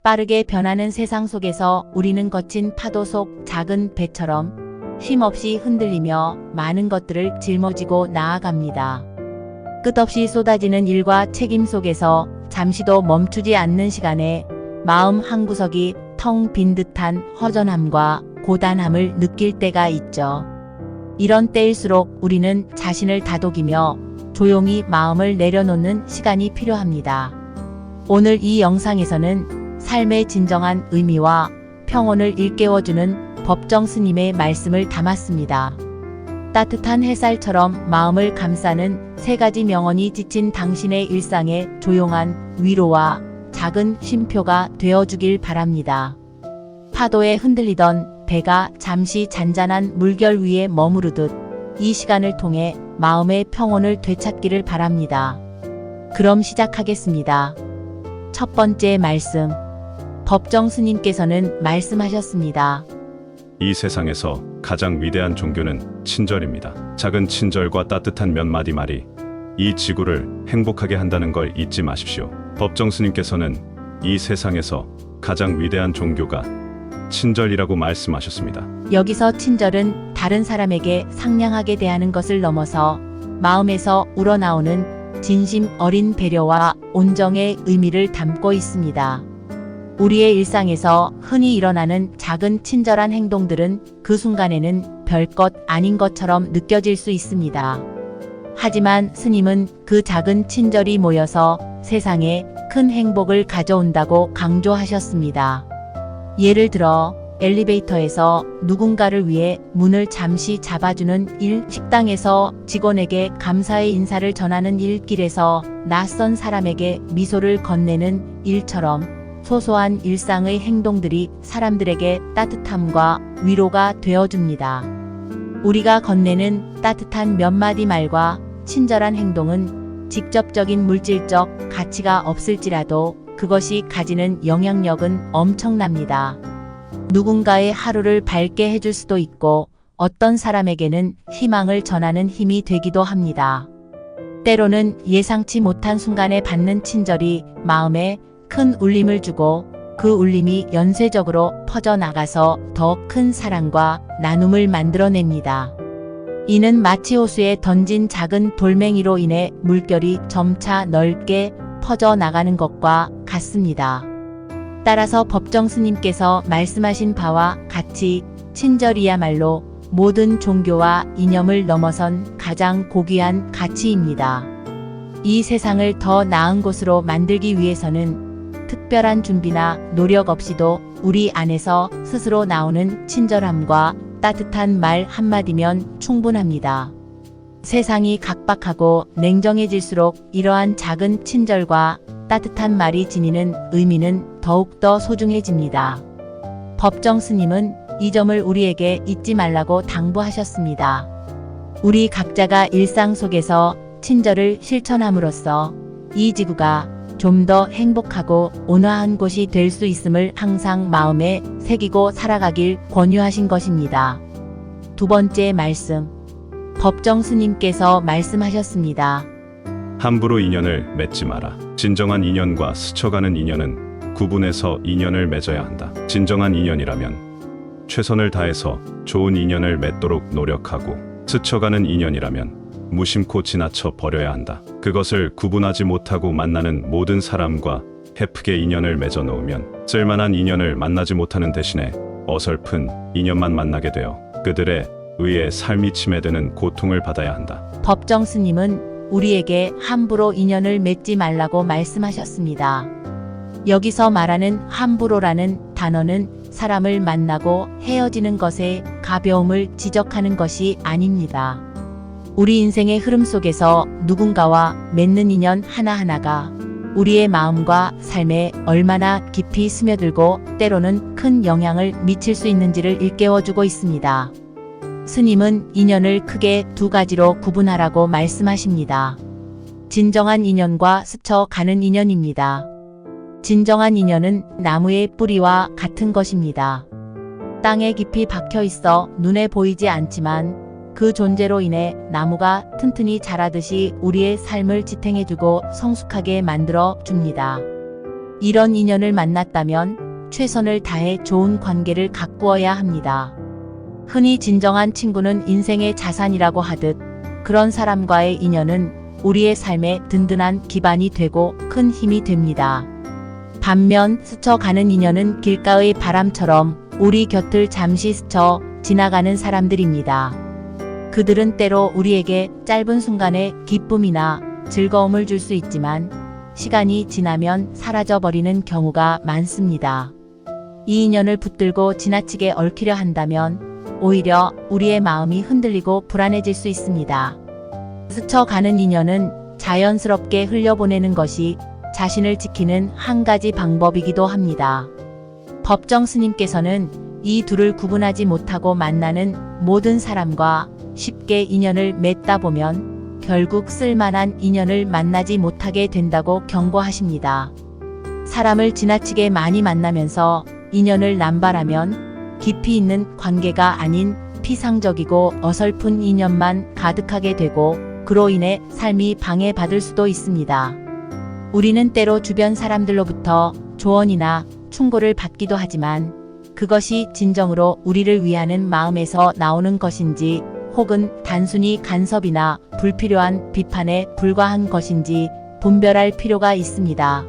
빠르게 변하는 세상 속에서 우리는 거친 파도 속 작은 배처럼 쉼없이 흔들리며 많은 것들을 짊어지고 나아갑니다. 끝없이 쏟아지는 일과 책임 속에서 잠시도 멈추지 않는 시간에 마음 한구석이 텅 빈 듯한 허전함과 고단함을 느낄 때가 있죠. 이런 때일수록 우리는 자신을 다독이며 조용히 마음을 내려놓는 시간이 필요합니다. 오늘 이 영상에서는 삶의 진정한 의미와 평온을 일깨워주는 법정 스님의 말씀을 담았습니다. 따뜻한 햇살처럼 마음을 감싸는 세 가지 명언이 지친 당신의 일상에 조용한 위로와 작은 쉼표가 되어주길 바랍니다. 파도에 흔들리던 배가 잠시 잔잔한 물결 위에 머무르듯 이 시간을 통해 마음의 평온을 되찾기를 바랍니다. 그럼 시작하겠습니다. 첫 번째 말씀. 법정 스님께서는 말씀하셨습니다. 이 세상에서 가장 위대한 종교는 친절입니다. 작은 친절과 따뜻한 몇 마디 말이 이 지구를 행복하게 한다는 걸 잊지 마십시오. 법정 스님께서는 이 세상에서 가장 위대한 종교가 친절이라고 말씀하셨습니다. 여기서 친절은 다른 사람에게 상냥하게 대하는 것을 넘어서 마음에서 우러나오는 진심 어린 배려와 온정의 의미를 담고 있습니다. 우리의 일상에서 흔히 일어나는 작은 친절한 행동들은 그 순간에는 별것 아닌 것처럼 느껴질 수 있습니다. 하지만 스님은 그 작은 친절이 모여서 세상에 큰 행복을 가져온다고 강조하셨습니다. 예를 들어 엘리베이터에서 누군가를 위해 문을 잠시 잡아주는 일, 식당에서 직원에게 감사의 인사를 전하는 일, 길에서 낯선 사람에게 미소를 건네는 일처럼 소소한 일상의 행동들이 사람들에게 따뜻함과 위로가 되어줍니다. 우리가 건네는 따뜻한 몇 마디 말과 친절한 행동은 직접적인 물질적 가치가 없을지라도 그것이 가지는 영향력은 엄청납니다. 누군가의 하루를 밝게 해줄 수도 있고 어떤 사람에게는 희망을 전하는 힘이 되기도 합니다. 때로는 예상치 못한 순간에 받는 친절이 마음에 큰 울림을 주고 그 울림이 연쇄적으로 퍼져나가서 더 큰 사랑과 나눔을 만들어냅니다. 이는 마치 호수에 던진 작은 돌멩이로 인해 물결이 점차 넓게 퍼져나가는 것과 같습니다. 따라서 법정 스님께서 말씀하신 바와 같이 친절이야말로 모든 종교와 이념을 넘어선 가장 고귀한 가치입니다. 이 세상을 더 나은 곳으로 만들기 위해서는 특별한 준비나 노력 없이도 우리 안에서 스스로 나오는 친절함과 따뜻한 말 한마디면 충분합니다. 세상이 각박하고 냉정해질수록 이러한 작은 친절과 따뜻한 말이 지니는 의미는 더욱더 소중해집니다. 법정 스님은 이 점을 우리에게 잊지 말라고 당부하셨습니다. 우리 각자가 일상 속에서 친절을 실천함으로써 이 지구가 좀 더 행복하고 온화한 곳이 될 수 있음을 항상 마음에 새기고 살아가길 권유하신 것입니다. 두 번째 말씀. 법정 스님께서 말씀하셨습니다. 함부로 인연을 맺지 마라. 진정한 인연과 스쳐가는 인연은 구분해서 인연을 맺어야 한다. 진정한 인연이라면 최선을 다해서 좋은 인연을 맺도록 노력하고 스쳐가는 인연이라면 무심코 지나쳐 버려야 한다. 그것을 구분하지 못하고 만나는 모든 사람과 헤프게 인연을 맺어 놓으면 쓸만한 인연을 만나지 못하는 대신에 어설픈 인연만 만나게 되어 그들에 의해 삶이 침해되는 고통을 받아야 한다. 법정 스님은 우리에게 함부로 인연을 맺지 말라고 말씀하셨습니다. 여기서 말하는 함부로라는 단어는 사람을 만나고 헤어지는 것의 가벼움을 지적하는 것이 아닙니다. 우리 인생의 흐름 속에서 누군가와 맺는 인연 하나하나가 우리의 마음과 삶에 얼마나 깊이 스며들고 때로는 큰 영향을 미칠 수 있는지를 일깨워주고 있습니다. 스님은 인연을 크게 두 가지로 구분하라고 말씀하십니다. 진정한 인연과 스쳐가는 인연입니다. 진정한 인연은 나무의 뿌리와 같은 것입니다. 땅에 깊이 박혀 있어 눈에 보이지 않지만 그 존재로 인해 나무가 튼튼히 자라듯이 우리의 삶을 지탱해주고 성숙하게 만들어 줍니다. 이런 인연을 만났다면 최선을 다해 좋은 관계를 가꾸어야 합니다. 흔히 진정한 친구는 인생의 자산이라고 하듯 그런 사람과의 인연은 우리의 삶에 든든한 기반이 되고 큰 힘이 됩니다. 반면 스쳐가는 인연은 길가의 바람처럼 우리 곁을 잠시 스쳐 지나가는 사람들입니다. 그들은 때로 우리에게 짧은 순간의 기쁨이나 즐거움을 줄 수 있지만 시간이 지나면 사라져버리는 경우가 많습니다. 이 인연을 붙들고 지나치게 얽히려 한다면 오히려 우리의 마음이 흔들리고 불안해질 수 있습니다. 스쳐가는 인연은 자연스럽게 흘려보내는 것이 자신을 지키는 한 가지 방법이기도 합니다. 법정 스님께서는 이 둘을 구분하지 못하고 만나는 모든 사람과 쉽게 인연을 맺다 보면 결국 쓸만한 인연을 만나지 못하게 된다고 경고하십니다. 사람을 지나치게 많이 만나면서 인연을 남발하면 깊이 있는 관계가 아닌 피상적이고 어설픈 인연만 가득하게 되고 그로 인해 삶이 방해받을 수도 있습니다. 우리는 때로 주변 사람들로부터 조언이나 충고를 받기도 하지만 그것이 진정으로 우리를 위하는 마음에서 나오는 것인지 혹은 단순히 간섭이나 불필요한 비판에 불과한 것인지 분별할 필요가 있습니다.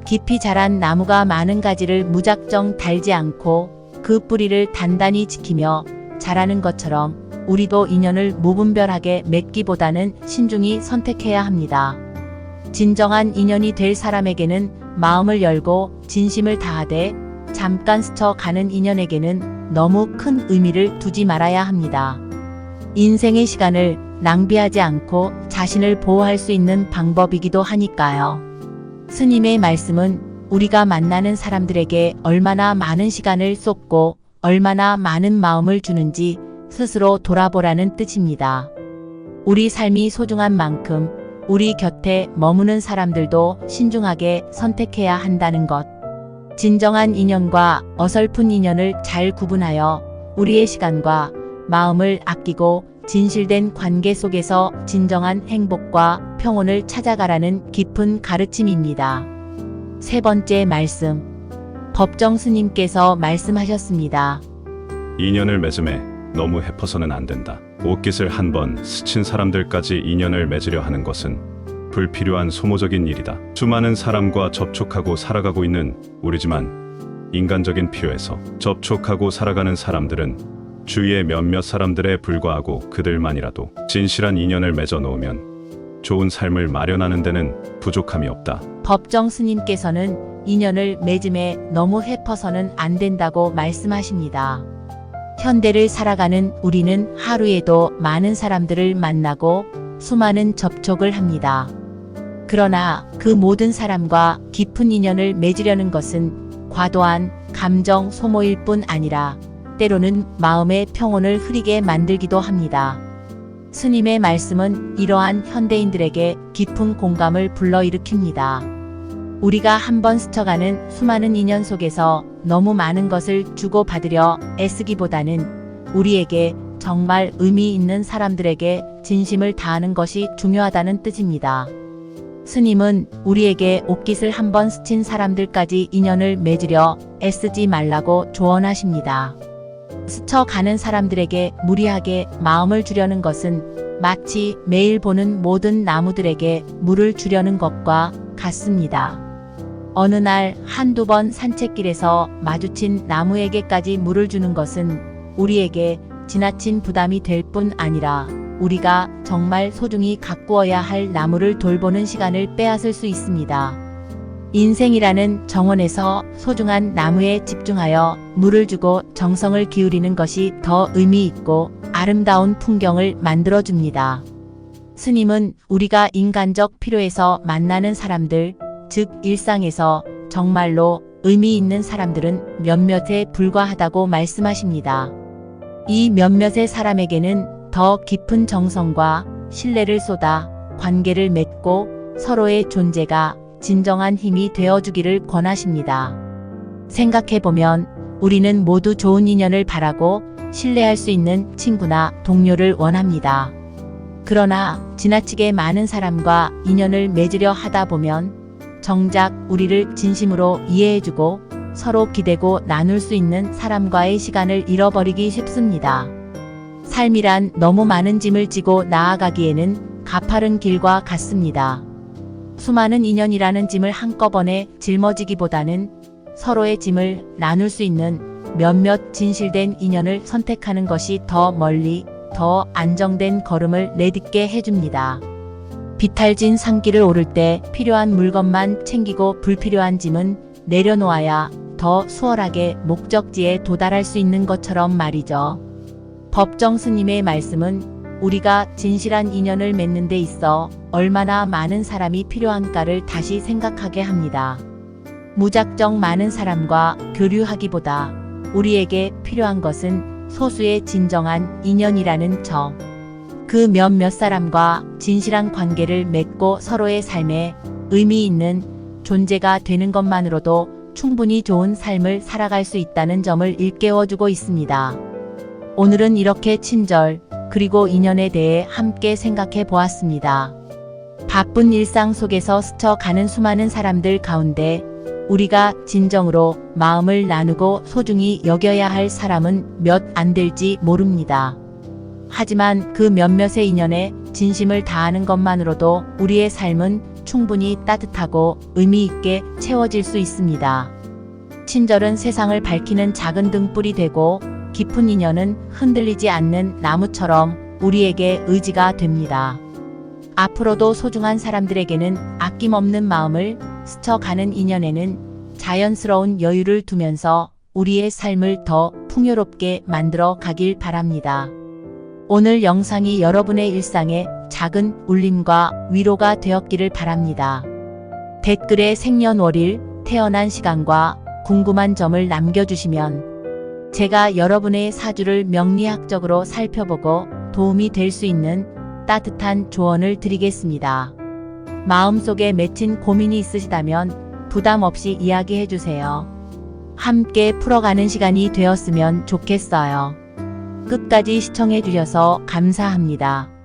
깊이 자란 나무가 많은 가지를 무작정 달지 않고 그 뿌리를 단단히 지키며 자라는 것처럼 우리도 인연을 무분별하게 맺기보다는 신중히 선택해야 합니다. 진정한 인연이 될 사람에게는 마음을 열고 진심을 다하되 잠깐 스쳐가는 인연에게는 너무 큰 의미를 두지 말아야 합니다. 인생의 시간을 낭비하지 않고 자신을 보호할 수 있는 방법이기도 하니까요. 스님의 말씀은 우리가 만나는 사람들에게 얼마나 많은 시간을 쏟고 얼마나 많은 마음을 주는지 스스로 돌아보라는 뜻입니다. 우리 삶이 소중한 만큼 우리 곁에 머무는 사람들도 신중하게 선택해야 한다는 것. 진정한 인연과 어설픈 인연을 잘 구분하여 우리의 시간과 마음을 아끼고 진실된 관계 속에서 진정한 행복과 평온을 찾아가라는 깊은 가르침입니다. 세 번째 말씀. 법정 스님께서 말씀하셨습니다. 인연을 맺음에 너무 해퍼서는 안 된다. 옷깃을 한번 스친 사람들까지 인연을 맺으려 하는 것은 불필요한 소모적인 일이다. 수많은 사람과 접촉하고 살아가고 있는 우리지만 인간적인 필요에서 접촉하고 살아가는 사람들은 주위의 몇몇 사람들에 불과하고 그들만이라도 진실한 인연을 맺어 놓으면 좋은 삶을 마련하는 데는 부족함이 없다. 법정 스님께서는 인연을 맺음에 너무 해퍼서는 안 된다고 말씀하십니다. 현대를 살아가는 우리는 하루에도 많은 사람들을 만나고 수많은 접촉을 합니다. 그러나 그 모든 사람과 깊은 인연을 맺으려는 것은 과도한 감정 소모일 뿐 아니라 때로는 마음의 평온을 흐리게 만들기도 합니다. 스님의 말씀은 이러한 현대인들에게 깊은 공감을 불러일으킵니다. 우리가 한번 스쳐가는 수많은 인연 속에서 너무 많은 것을 주고받으려 애쓰기보다는 우리에게 정말 의미 있는 사람들에게 진심을 다하는 것이 중요하다는 뜻입니다. 스님은 우리에게 옷깃을 한번 스친 사람들까지 인연을 맺으려 애쓰지 말라고 조언하십니다. 스쳐가는 사람들에게 무리하게 마음을 주려는 것은 마치 매일 보는 모든 나무들에게 물을 주려는 것과 같습니다. 어느 날 한두 번 산책길에서 마주친 나무에게까지 물을 주는 것은 우리에게 지나친 부담이 될 뿐 아니라 우리가 정말 소중히 가꾸어야 할 나무를 돌보는 시간을 빼앗을 수 있습니다. 인생이라는 정원에서 소중한 나무에 집중하여 물을 주고 정성을 기울이는 것이 더 의미 있고 아름다운 풍경을 만들어줍니다. 스님은 우리가 인간적 필요에서 만나는 사람들, 즉 일상에서 정말로 의미 있는 사람들은 몇몇에 불과하다고 말씀하십니다. 이 몇몇의 사람에게는 더 깊은 정성과 신뢰를 쏟아 관계를 맺고 서로의 존재가 진정한 힘이 되어주기를 권하십니다. 생각해보면 우리는 모두 좋은 인연을 바라고 신뢰할 수 있는 친구나 동료를 원합니다. 그러나 지나치게 많은 사람과 인연을 맺으려 하다 보면 정작 우리를 진심으로 이해해주고 서로 기대고 나눌 수 있는 사람과의 시간을 잃어버리기 쉽습니다. 삶이란 너무 많은 짐을 지고 나아가기에는 가파른 길과 같습니다. 수많은 인연이라는 짐을 한꺼번에 짊어지기보다는 서로의 짐을 나눌 수 있는 몇몇 진실된 인연을 선택하는 것이 더 멀리, 더 안정된 걸음을 내딛게 해줍니다. 비탈진 산길을 오를 때 필요한 물건만 챙기고 불필요한 짐은 내려놓아야 더 수월하게 목적지에 도달할 수 있는 것처럼 말이죠. 법정 스님의 말씀은 우리가 진실한 인연을 맺는 데 있어 얼마나 많은 사람이 필요한가를 다시 생각하게 합니다. 무작정 많은 사람과 교류하기보다 우리에게 필요한 것은 소수의 진정한 인연이라는 점. 그 몇몇 사람과 진실한 관계를 맺고 서로의 삶에 의미 있는 존재가 되는 것만으로도 충분히 좋은 삶을 살아갈 수 있다는 점을 일깨워주고 있습니다. 오늘은 이렇게 친절, 그리고 인연에 대해 함께 생각해 보았습니다. 바쁜 일상 속에서 스쳐가는 수많은 사람들 가운데 우리가 진정으로 마음을 나누고 소중히 여겨야 할 사람은 몇 안 될지 모릅니다. 하지만 그 몇몇의 인연에 진심을 다하는 것만으로도 우리의 삶은 충분히 따뜻하고 의미 있게 채워질 수 있습니다. 친절은 세상을 밝히는 작은 등불이 되고 깊은 인연은 흔들리지 않는 나무처럼 우리에게 의지가 됩니다. 앞으로도 소중한 사람들에게는 아낌없는 마음을, 스쳐가는 인연에는 자연스러운 여유를 두면서 우리의 삶을 더 풍요롭게 만들어 가길 바랍니다. 오늘 영상이 여러분의 일상에 작은 울림과 위로가 되었기를 바랍니다. 댓글에 생년월일, 태어난 시간과 궁금한 점을 남겨주시면 제가 여러분의 사주를 명리학적으로 살펴보고 도움이 될 수 있는 따뜻한 조언을 드리겠습니다. 마음속에 맺힌 고민이 있으시다면 부담 없이 이야기해 주세요. 함께 풀어가는 시간이 되었으면 좋겠어요. 끝까지 시청해 주셔서 감사합니다.